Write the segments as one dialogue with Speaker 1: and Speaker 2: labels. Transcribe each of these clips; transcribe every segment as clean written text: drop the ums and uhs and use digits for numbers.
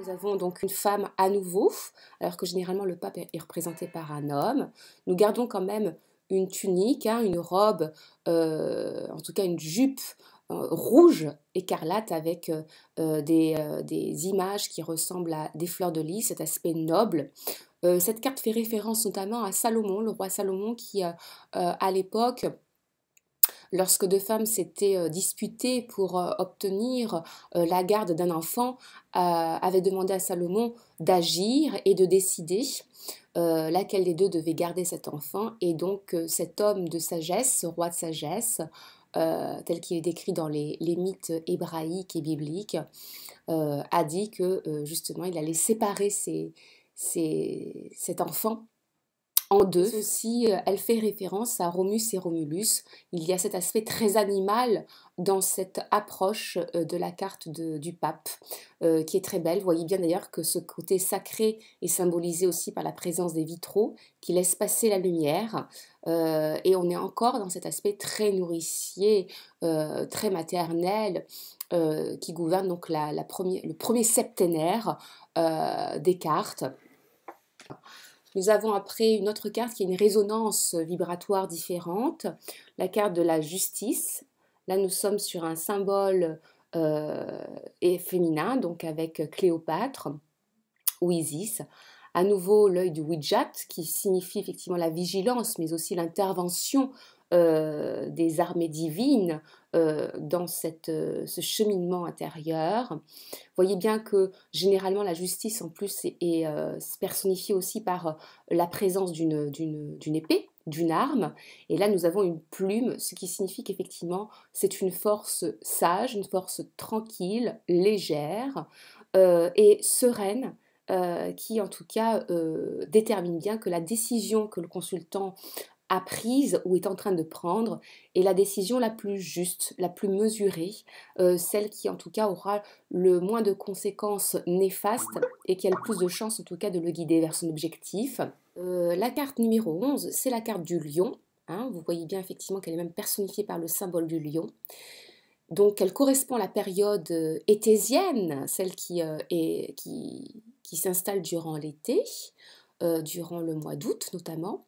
Speaker 1: Nous avons donc une femme à nouveau, alors que généralement le pape est représenté par un homme. Nous gardons quand même une tunique, hein, une robe, en tout cas une jupe rouge écarlate avec des images qui ressemblent à des fleurs de lys, cet aspect noble. Cette carte fait référence notamment à Salomon, le roi Salomon qui, à l'époque, lorsque deux femmes s'étaient disputées pour obtenir la garde d'un enfant, avait demandé à Salomon d'agir et de décider laquelle des deux devait garder cet enfant. Et donc cet homme de sagesse, ce roi de sagesse, tel qu'il est décrit dans les mythes hébraïques et bibliques, a dit que justement il allait séparer cet enfant en deux. Aussi, elle fait référence à Romus et Romulus. Il y a cet aspect très animal dans cette approche de la carte du pape, qui est très belle. Vous voyez bien d'ailleurs que ce côté sacré est symbolisé aussi par la présence des vitraux qui laissent passer la lumière. Et on est encore dans cet aspect très nourricier, très maternel, qui gouverne donc le premier septénaire des cartes. Nous avons après une autre carte qui a une résonance vibratoire différente, la carte de la justice. Là, nous sommes sur un symbole et féminin, donc avec Cléopâtre ou Isis. À nouveau, l'œil du Wijat, qui signifie effectivement la vigilance, mais aussi l'intervention des armées divines dans ce cheminement intérieur. Voyez bien que généralement la justice en plus est personnifiée aussi par la présence d'une épée, d'une arme. Et là nous avons une plume, ce qui signifie qu'effectivement c'est une force sage, une force tranquille, légère et sereine. Qui en tout cas détermine bien que la décision que le consultant a prise ou est en train de prendre est la décision la plus juste, la plus mesurée, celle qui en tout cas aura le moins de conséquences néfastes et qui a le plus de chances en tout cas de le guider vers son objectif. La carte numéro 11, c'est la carte du lion. Hein, vous voyez bien effectivement qu'elle est même personnifiée par le symbole du lion. Donc elle correspond à la période étésienne, celle qui s'installe durant l'été, durant le mois d'août notamment.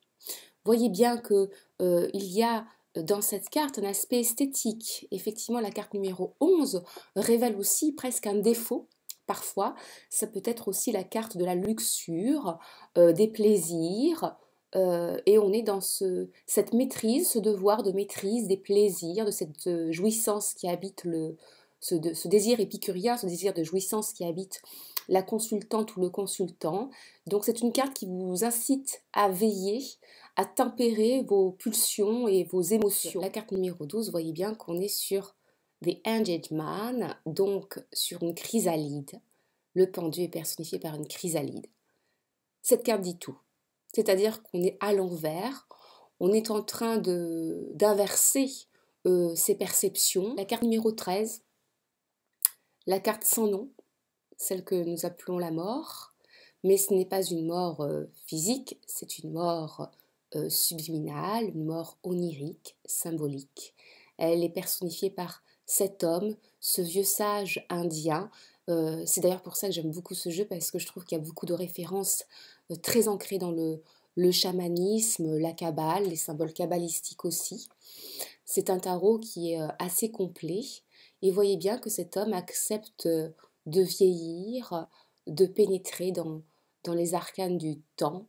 Speaker 1: Voyez bien que il y a dans cette carte un aspect esthétique. Effectivement, la carte numéro 11 révèle aussi presque un défaut. Parfois, ça peut être aussi la carte de la luxure, des plaisirs, et on est dans cette maîtrise, ce devoir de maîtrise des plaisirs, de cette jouissance qui habite ce désir épicurien, ce désir de jouissance qui habite la consultante ou le consultant. Donc c'est une carte qui vous incite à veiller, à tempérer vos pulsions et vos émotions. La carte numéro 12, vous voyez bien qu'on est sur The Hanged Man, donc sur une chrysalide. Le pendu est personnifié par une chrysalide. Cette carte dit tout. C'est-à-dire qu'on est à l'envers, on est en train d'inverser ses perceptions. La carte numéro 13, la carte sans nom, celle que nous appelons la mort, mais ce n'est pas une mort physique, c'est une mort subliminale, une mort onirique, symbolique. Elle est personnifiée par cet homme, ce vieux sage indien. C'est d'ailleurs pour ça que j'aime beaucoup ce jeu, parce que je trouve qu'il y a beaucoup de références très ancrées dans le chamanisme, la kabbale, les symboles kabbalistiques aussi. C'est un tarot qui est assez complet, et voyez bien que cet homme accepte de vieillir, de pénétrer dans les arcanes du temps.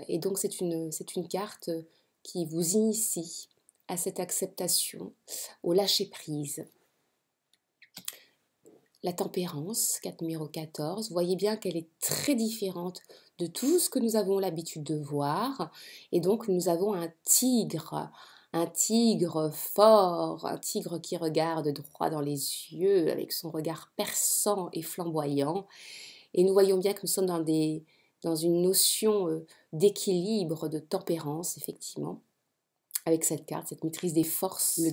Speaker 1: Et donc c'est une carte qui vous initie à cette acceptation, au lâcher-prise. La tempérance, carte numéro 14, vous voyez bien qu'elle est très différente de tout ce que nous avons l'habitude de voir. Et donc nous avons un tigre fort, un tigre qui regarde droit dans les yeux avec son regard perçant et flamboyant. Et nous voyons bien que nous sommes dans une notion d'équilibre, de tempérance, effectivement, avec cette carte, cette maîtrise des forces. Le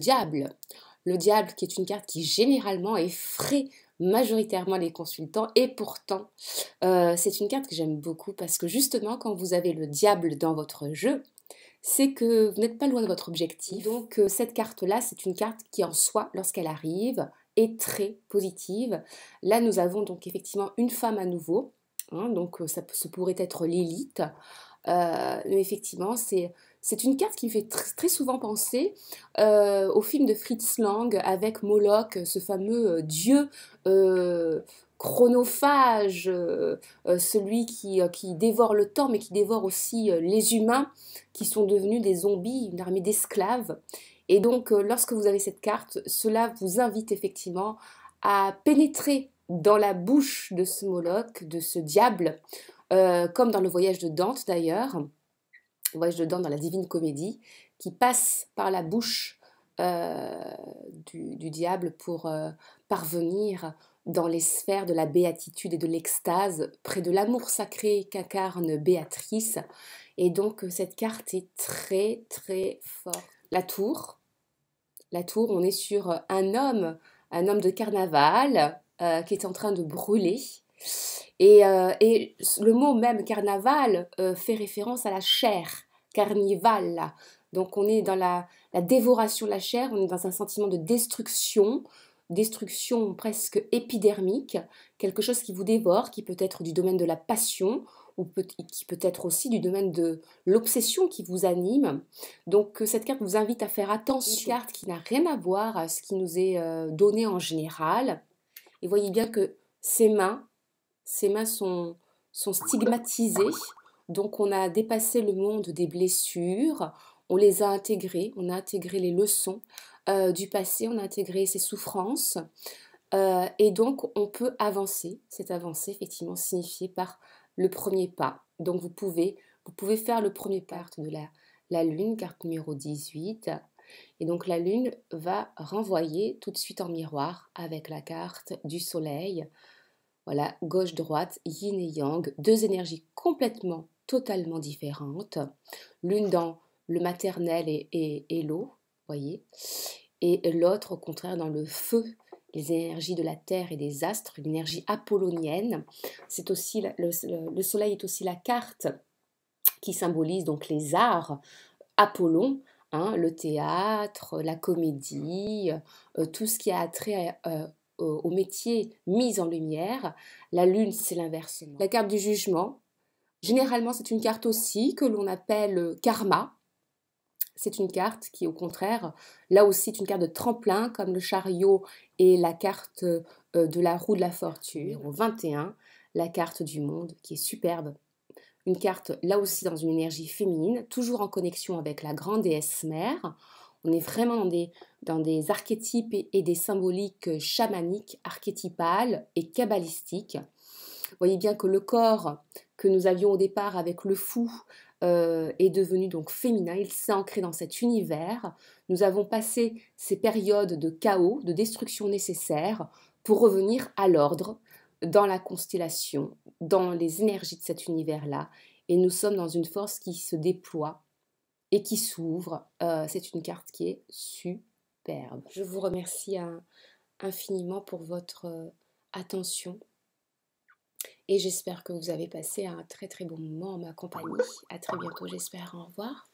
Speaker 1: diable qui est une carte qui généralement effraie majoritairement les consultants, et pourtant c'est une carte que j'aime beaucoup, parce que justement quand vous avez le diable dans votre jeu, c'est que vous n'êtes pas loin de votre objectif. Donc cette carte-là, c'est une carte qui en soi, lorsqu'elle arrive, est très positive. Là, nous avons donc effectivement une femme à nouveau, hein, donc ça pourrait être Lilith. Mais effectivement, c'est une carte qui me fait très souvent penser au film de Fritz Lang avec Moloch, ce fameux dieu euh, chronophage, celui qui dévore le temps, mais qui dévore aussi les humains qui sont devenus des zombies, une armée d'esclaves. Et donc, lorsque vous avez cette carte, cela vous invite effectivement à pénétrer dans la bouche de ce Moloch, de ce diable, comme dans le voyage de Dante d'ailleurs, le voyage de Dante dans la Divine Comédie, qui passe par la bouche du diable pour parvenir dans les sphères de la béatitude et de l'extase, près de l'amour sacré qu'incarne Béatrice. Et donc cette carte est très très forte. La tour, on est sur un homme de carnaval qui est en train de brûler. Et le mot même carnaval fait référence à la chair, carnival. Donc on est dans la dévoration de la chair, on est dans un sentiment de destruction, destruction presque épidermique, quelque chose qui vous dévore, qui peut être du domaine de la passion, ou qui peut être aussi du domaine de l'obsession qui vous anime. Donc cette carte vous invite à faire attention, une carte qui n'a rien à voir à ce qui nous est donné en général. Et voyez bien que ses mains sont stigmatisées, donc on a dépassé le monde des blessures, on les a intégrées, on a intégré les leçons du passé, on a intégré ses souffrances, et donc on peut avancer. Cette avancée effectivement signifiée par le premier pas. Donc vous pouvez faire le premier pas de la lune, carte numéro 18. Et donc la lune va renvoyer tout de suite en miroir avec la carte du soleil. Voilà, gauche-droite, yin et yang, deux énergies complètement, totalement différentes. L'une dans le maternel et l'eau, voyez, et l'autre au contraire dans le feu, les énergies de la terre et des astres, l'énergie apollonienne. C'est aussi le soleil est aussi la carte qui symbolise donc les arts, Apollon, hein, le théâtre, la comédie, tout ce qui a trait au métier mis en lumière. La lune, c'est l'inversement. La carte du jugement, généralement, c'est une carte aussi que l'on appelle karma. C'est une carte qui, au contraire, là aussi, est une carte de tremplin, comme le chariot et la carte de la roue de la fortune. Numéro 21, la carte du monde, qui est superbe. Une carte, là aussi, dans une énergie féminine, toujours en connexion avec la grande déesse mère. On est vraiment dans des archétypes et des symboliques chamaniques, archétypales et kabbalistiques. Vous voyez bien que le corps que nous avions au départ avec le fou est devenu donc féminin, il s'est ancré dans cet univers. Nous avons passé ces périodes de chaos, de destruction nécessaires pour revenir à l'ordre dans la constellation, dans les énergies de cet univers-là. Et nous sommes dans une force qui se déploie et qui s'ouvre. C'est une carte qui est superbe. Je vous remercie infiniment pour votre attention. Et j'espère que vous avez passé un très très bon moment en ma compagnie. À très bientôt, j'espère. Au revoir.